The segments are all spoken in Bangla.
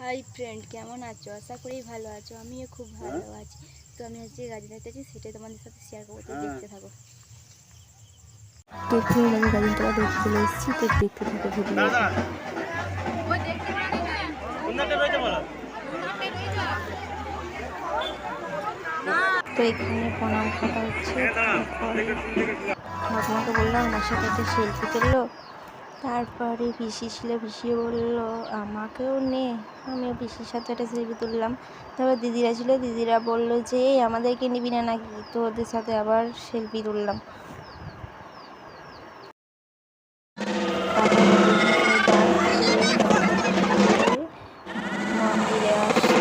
হাই ফ্রেন্ড, কেমন আছো? আশা করি ভালো আছো। আমিও খুব ভালো আছি। তো আমি আজকে গাড়ি দেখতেছি, সেটাই তোমাদের সাথে শেয়ার করবো। তো দেখতে থাকো। তো ফ্রেন্ড, আমি গাড়িটা দেখতে চলে এসেছি। তো দেখতে থাকো ভিডিও। তো এখানে প্রণাম করা হচ্ছে। ঠাকুমাকে বললাম আমার সাথে একটা সেলফি তুললো। তারপরে পিসি ছিল, পিসি বললো আমাকেও নে। আমিও পিসির সাথে একটা সেলফি তুললাম। তারপর দিদিরা ছিল, দিদিরা বললো যে এই আমাদেরকে নিবি না নাকি? তো ওদের সাথে আবার সেলফি তুললাম। মন্দিরে আসছি।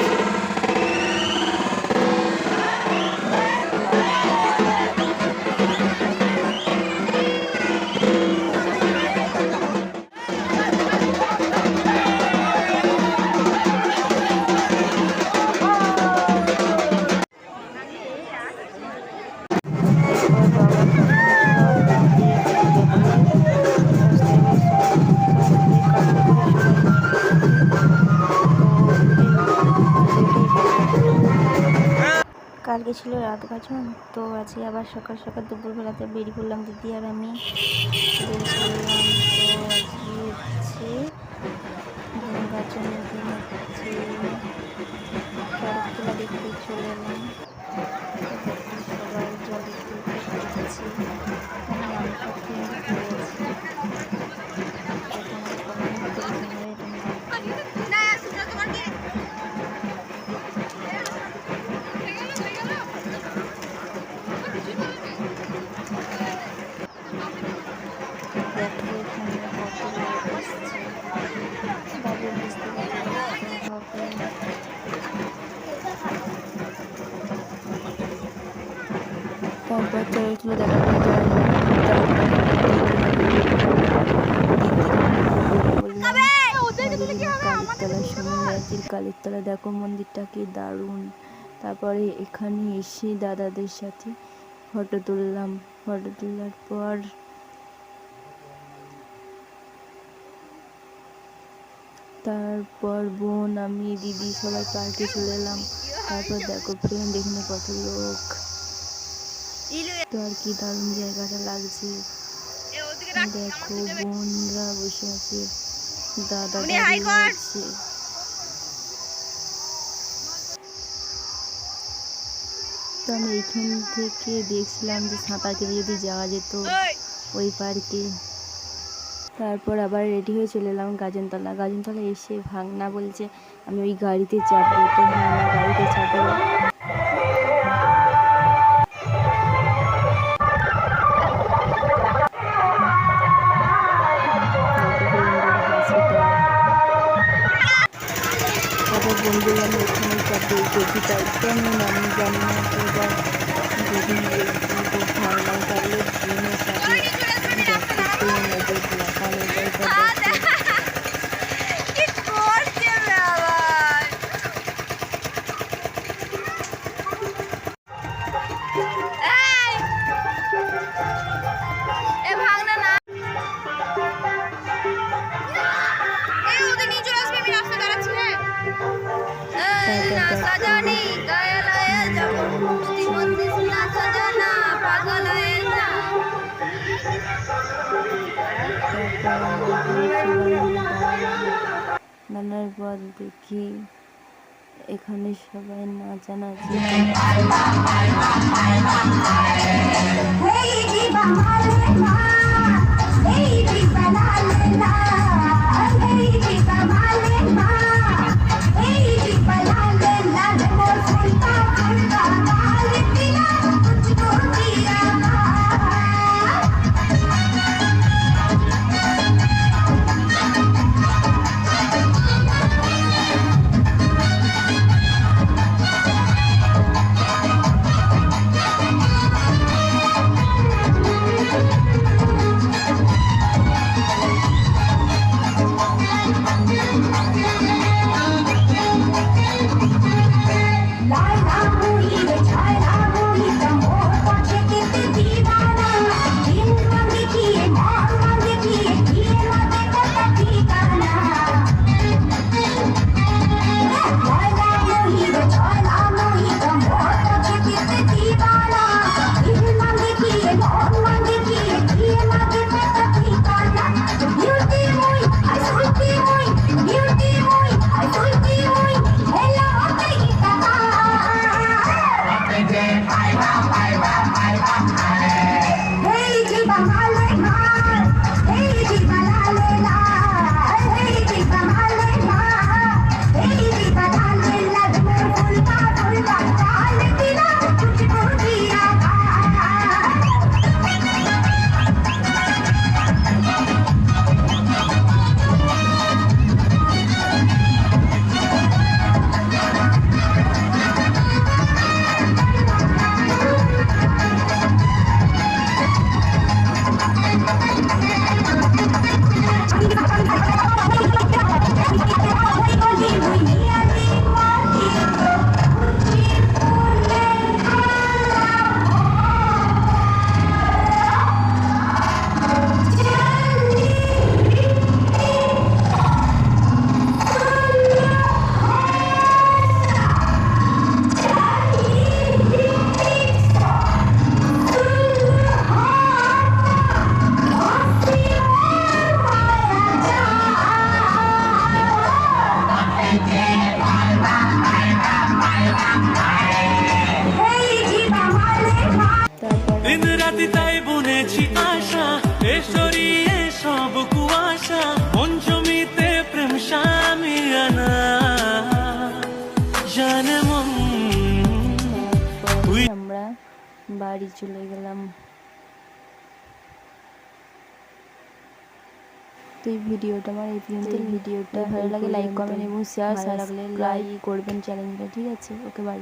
কালকে ছিল রাত গাজন, তো আজকে আবার সকাল সকাল দুপুরবেলাতে বেরিয়ে পড়লাম দিদি আর আমি। বেরিয়ে পড়লাম। তো আজকে হচ্ছে গাজনের দিন, হচ্ছে শরৎতলা দেখতে চলে এলাম। সবাই জলে খেলতে আমি সাথে ঘুরেছি। দেখো এখানে কত লোক এসছে, বাবু বুঝতে হবে। তারপর চলেছিল দেখা কালীর তলা। দেখো মন্দিরটা কি দারুণ। তারপরে এখানে এসে দাদাদের সাথে ফটো তুললাম। ফটো তোলার পর বোন, আমি, দিদি সবাই পার্কে চলে এলাম। তারপর দেখো ফ্রেন্ড, এখানে কত লোক। তো আর কি দারুণ জায়গাটা লাগছে। দেখো বোনরা বসে আছে, দাদা দাঁড়িয়ে আছে। তো আমি এইখান থেকে দেখছিলাম যে সাঁতার কেটে যদি যাওয়া যেত ওই পার্কে। তারপর আবার রেডি হয়ে চলে এলাম গাজনতলা। গাজনতলা এসে ভাগনা বলছে আমি ওই গাড়িতে চাপবো। তো ভাগনা গাড়িতে চাপবো। বন্ধু আমি ওখানে চাপবো গভীরটা, একদম আমি জানি না। তো এবার গভীর ভাগনা চাপলে ট্রেনে চাপে। দেখো ট্রেন ওদের লাফানো জায়গা দেখো। নানার পর দেখি এখানে সবাই নাচানাচি। বাড়ি চলে গেলাম। তো এই ভিডিওটা আমার এই পর্যন্ত। ভিডিওটা ভালো লাগে লাইক কমেন্ট এবং শেয়ার, লাগলে লাইক করবেন চ্যানেলটা। ঠিক আছে, ওকে বাই।